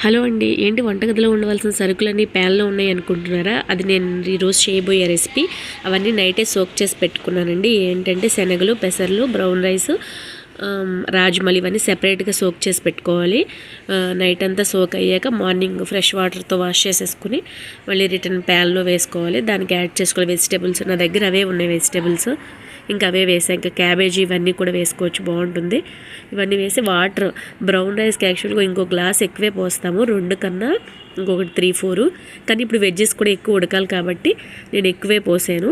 Hello అండి, ఏంటి వంటగదిలో ఉండవలసిన సరుకులన్నీ ప్యాన్లో ఉన్నాయి అనుకుంటున్నారా? అది నేను ఈరోజు చేయబోయే రెసిపీ. అవన్నీ నైటే సోక్ చేసి పెట్టుకున్నానండి. ఏంటంటే శనగలు, పెసర్లు, బ్రౌన్ రైస్, రాజ్మల్ ఇవన్నీ సెపరేట్గా సోక్ చేసి పెట్టుకోవాలి. నైట్ అంతా సోక్ అయ్యాక మార్నింగ్ ఫ్రెష్ వాటర్తో వాష్ చేసేసుకుని మళ్ళీ రిటర్న్ ప్యాన్లో వేసుకోవాలి. దానికి యాడ్ చేసుకోవాలి వెజిటేబుల్స్. నా దగ్గర అవే ఉన్నాయి వెజిటేబుల్స్, ఇంకా అవే వేసాను. ఇంకా క్యాబేజీ ఇవన్నీ కూడా వేసుకోవచ్చు, బాగుంటుంది. ఇవన్నీ వేసి వాటర్ బ్రౌన్ రైస్కి యాక్చువల్గా ఇంకో గ్లాస్ ఎక్కువే పోస్తాము, 2 కన్నా ఇంకొకటి 3-4. కానీ ఇప్పుడు వెజ్జెస్ కూడా ఎక్కువ ఉడకాలి కాబట్టి నేను ఎక్కువే పోసాను.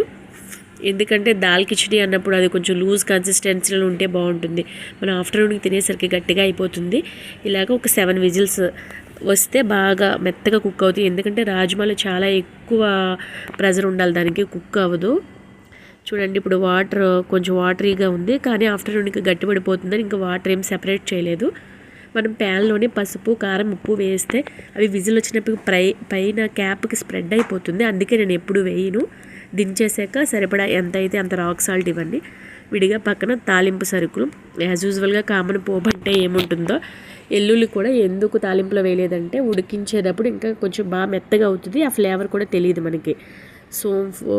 ఎందుకంటే దాల్ కిచడీ అన్నప్పుడు అది కొంచెం లూజ్ కన్సిస్టెన్సీలో ఉంటే బాగుంటుంది. మనం ఆఫ్టర్నూన్కి తినేసరికి గట్టిగా అయిపోతుంది. ఇలాగ ఒక 7 విజిల్స్ వస్తే బాగా మెత్తగా కుక్ అవుతాయి. ఎందుకంటే రాజ్మాలో చాలా ఎక్కువ ప్రెజర్ ఉండాలి, దానికి కుక్ అవ్వదు. చూడండి, ఇప్పుడు వాటర్ కొంచెం వాటరీగా ఉంది, కానీ ఆఫ్టర్నూన్కి గట్టిపడిపోతుందని ఇంకా వాటర్ ఏం సెపరేట్ చేయలేదు. మనం ప్యాన్లోనే పసుపు, కారం, ఉప్పు వేస్తే అవి విజిల్ వచ్చినప్పుడు పైన క్యాప్కి స్ప్రెడ్ అయిపోతుంది. అందుకే నేను ఎప్పుడు వేయను. దించేసాక సరిపడా ఎంత అయితే అంత రాక్ సాల్ట్ ఇవ్వండి. విడిగా పక్కన తాలింపు సరుకులు యాజ్ యూజువల్గా కామన్ పోపు అంటే ఏముంటుందో. ఎల్లుల్లి కూడా ఎందుకు తాలింపులో వేయలేదంటే ఉడికించేటప్పుడు ఇంకా కొంచెం బాగా మెత్తగా అవుతుంది, ఆ ఫ్లేవర్ కూడా తెలియదు మనకి. సోంపు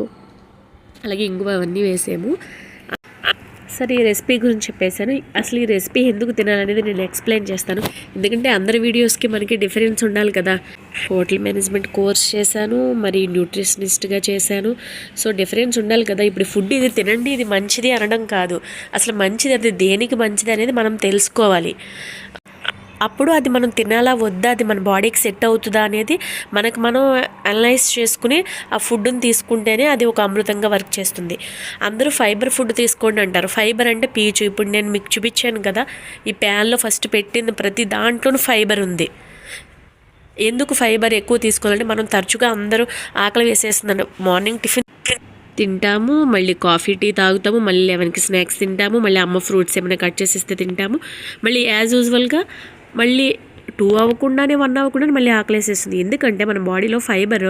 అలాగే ఇంగువ అవన్నీ వేసాము. సరే, ఈ రెసిపీ గురించి చెప్పేశాను. అసలు ఈ రెసిపీ ఎందుకు తినాలనేది నేను ఎక్స్ప్లెయిన్ చేస్తాను. ఎందుకంటే అందరి వీడియోస్కి మనకి డిఫరెన్స్ ఉండాలి కదా. హోటల్ మేనేజ్మెంట్ కోర్స్ చేశాను, మరి న్యూట్రిషనిస్ట్గా చేశాను. సో డిఫరెన్స్ ఉండాలి కదా. ఇప్పుడు ఫుడ్ ఇది తినండి, ఇది మంచిది అనడం కాదు, అసలు మంచిది అది దేనికి మంచిది అనేది మనం తెలుసుకోవాలి. అప్పుడు అది మనం తినాలా వద్దా, అది మన బాడీకి సెట్ అవుతుందా అనేది మనకు మనం అనలైజ్ చేసుకుని ఆ ఫుడ్ని తీసుకుంటేనే అది ఒక అమృతంగా వర్క్ చేస్తుంది. అందరూ ఫైబర్ ఫుడ్ తీసుకోండి అంటారు. ఫైబర్ అంటే పీచు. ఇప్పుడు నేను మీకు చూపించాను కదా, ఈ ప్యాన్లో ఫస్ట్ పెట్టిన ప్రతి దాంట్లోనూ ఫైబర్ ఉంది. ఎందుకు ఫైబర్ ఎక్కువ తీసుకోవాలంటే మనం తరచుగా అందరూ ఆకలి వేసేస్తున్నాను. మార్నింగ్ టిఫిన్ తింటాము, మళ్ళీ కాఫీ టీ తాగుతాము, మళ్ళీ 11కి స్నాక్స్ తింటాము, మళ్ళీ అమ్మ ఫ్రూట్స్ ఏమైనా కట్ చేసి ఇస్తే తింటాము, మళ్ళీ యాజ్ యూజువల్గా మళ్ళీ 2 అవ్వకుండానే 1 అవ్వకుండానే మళ్ళీ ఆకలేసేస్తుంది. ఎందుకంటే మన బాడీలో ఫైబర్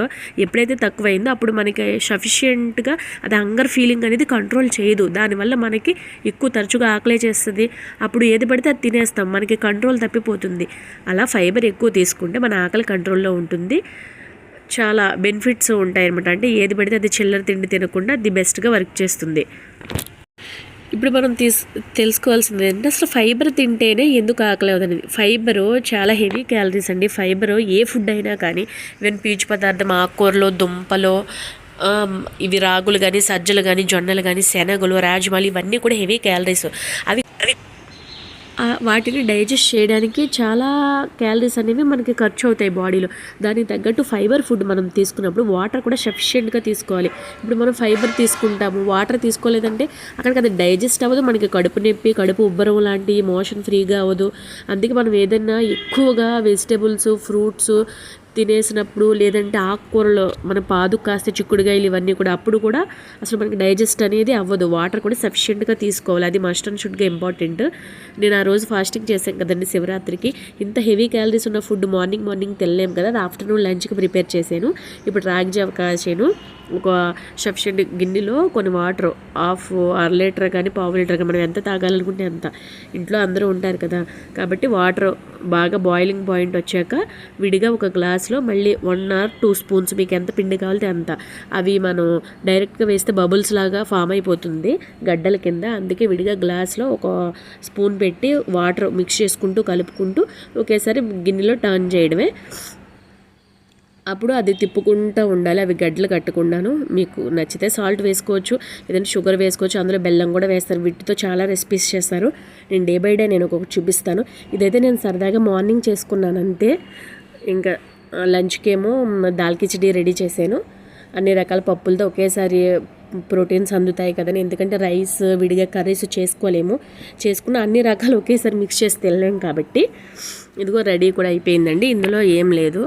ఎప్పుడైతే తక్కువైందో అప్పుడు మనకి సఫిషియెంట్గా అది హంగర్ ఫీలింగ్ అనేది కంట్రోల్ చేయదు. దానివల్ల మనకి ఎక్కువ తరచుగా ఆకలే చేస్తుంది. అప్పుడు ఏది పడితే అది తినేస్తాం, మనకి కంట్రోల్ తప్పిపోతుంది. అలా ఫైబర్ ఎక్కువ తీసుకుంటే మన ఆకలి కంట్రోల్లో ఉంటుంది. చాలా బెనిఫిట్స్ ఉంటాయి అన్నమాట. అంటే ఏది పడితే అది చిల్లర తిండి తినకుండా ది బెస్ట్గా వర్క్ చేస్తుంది. ఇప్పుడు మనం తెలుసుకోవాల్సింది ఏంటంటే అసలు ఫైబర్ తింటేనే ఎందుకు ఆకలి అవుతుంది. ఫైబరు చాలా హెవీ క్యాలరీస్ అండి. ఫైబరు ఏ ఫుడ్ అయినా కానీ, ఈవెన్ పీచు పదార్థం, ఆకుకూరలో, దుంపలో, ఇవి రాగులు కానీ, సజ్జలు కానీ, జొన్నలు కానీ, శనగలు, రాజ్మాలు ఇవన్నీ కూడా హెవీ క్యాలరీస్. అవి వాటిని డైజెస్ట్ చేయడానికి చాలా క్యాలరీస్ అనేవి మనకి ఖర్చు అవుతాయి బాడీలో. దానికి తగ్గట్టు ఫైబర్ ఫుడ్ మనం తీసుకున్నప్పుడు వాటర్ కూడా సఫిషియెంట్గా తీసుకోవాలి. ఇప్పుడు మనం ఫైబర్ తీసుకుంటాము, వాటర్ తీసుకోలేదంటే అక్కడికి అది డైజెస్ట్ అవ్వదు, మనకి కడుపు నొప్పి, కడుపు ఉబ్బరం లాంటి మోషన్ ఫ్రీగా అవ్వదు. అందుకే మనం ఏదైనా ఎక్కువగా వెజిటేబుల్స్, ఫ్రూట్స్ తినేసినప్పుడు, లేదంటే ఆకుకూరలు మన పాదు కాస్త చిక్కుడుగాయలు ఇవన్నీ కూడా అప్పుడు కూడా అసలు మనకి డైజెస్ట్ అనేది అవ్వదు. వాటర్ కూడా సఫిషియెంట్గా తీసుకోవాలి, అది మస్ట్ అండ్ షుడ్గా ఇంపార్టెంట్. నేను ఆ రోజు ఫాస్టింగ్ చేశాను కదండి శివరాత్రికి. ఇంత హెవీ క్యాలరీస్ ఉన్న ఫుడ్ మార్నింగ్ తినలేము కదా, అది ఆఫ్టర్నూన్ లంచ్కి ప్రిపేర్ చేశాను. ఇప్పుడు రాగి జావ కాచాను. ఒక సఫిషియెంట్ గిన్నెలో కొన్ని వాటర్, 1/2 లీటర్ కానీ 1/4 లీటర్ కానీ మనం ఎంత తాగాలనుకుంటే అంత. ఇంట్లో అందరూ ఉంటారు కదా, కాబట్టి వాటర్ బాగా బాయిలింగ్ పాయింట్ వచ్చాక విడిగా ఒక గ్లాస్లో మళ్ళీ 1 or 2 స్పూన్స్ మీకు ఎంత పిండి కావాలితే అంత. అవి మనం డైరెక్ట్గా వేస్తే బబుల్స్ లాగా ఫామ్ అయిపోతుంది గడ్డల కింద. అందుకే విడిగా గ్లాస్లో ఒక స్పూన్ పెట్టి వాటర్ మిక్స్ చేసుకుంటూ కలుపుకుంటూ ఒకేసారి గిన్నెలో టర్న్ చేయడమే. అప్పుడు అది తిప్పుకుంటూ ఉండాలి, అవి గడ్డలు కట్టకుండాను. మీకు నచ్చితే సాల్ట్ వేసుకోవచ్చు, లేదంటే షుగర్ వేసుకోవచ్చు, అందులో బెల్లం కూడా వేస్తారు. వీటితో చాలా రెసిపీస్ చేస్తారు. నేను డే బై డే నేను ఒక్కొక్కటి చూపిస్తాను. ఇదైతే నేను సరదాగా మార్నింగ్ చేసుకున్నాను అంతే. ఇంకా లంచ్కేమో దాల్ కిచడీ రెడీ చేశాను. అన్ని రకాల పప్పులతో ఒకేసారి ప్రోటీన్స్ అందుతాయి కదని, ఎందుకంటే రైస్ విడిగా కర్రీస్ చేసుకున్న అన్ని రకాలు ఒకేసారి మిక్స్ చేసి తినలేం కాబట్టి. ఇదిగో రెడీ కూడా అయిపోయిందండి. ఇందులో ఏం లేదు,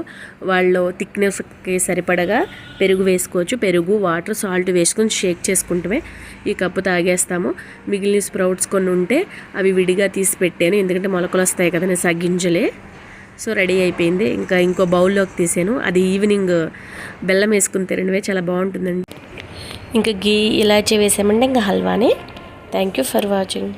వాళ్ళు థిక్నెస్కి సరిపడగా పెరుగు వేసుకోవచ్చు. పెరుగు, వాటర్, సాల్ట్ వేసుకొని షేక్ చేసుకుంటే ఈ కప్పు తాగేస్తాము. మిగిలిన స్ప్రౌట్స్ కొన్ని ఉంటే అవి విడిగా తీసి పెట్టాను, ఎందుకంటే మొలకలు వస్తాయి కదా నేను గింజలే. సో రెడీ అయిపోయింది. ఇంకా ఇంకో బౌల్లోకి తీసాను. అది ఈవినింగ్ బెల్లం వేసుకుని తినడమే చాలా బాగుంటుందండి. ఇంకా గీ ఇలాచీ వేసామంటే ఇంకా హల్వానే. Thank you for watching.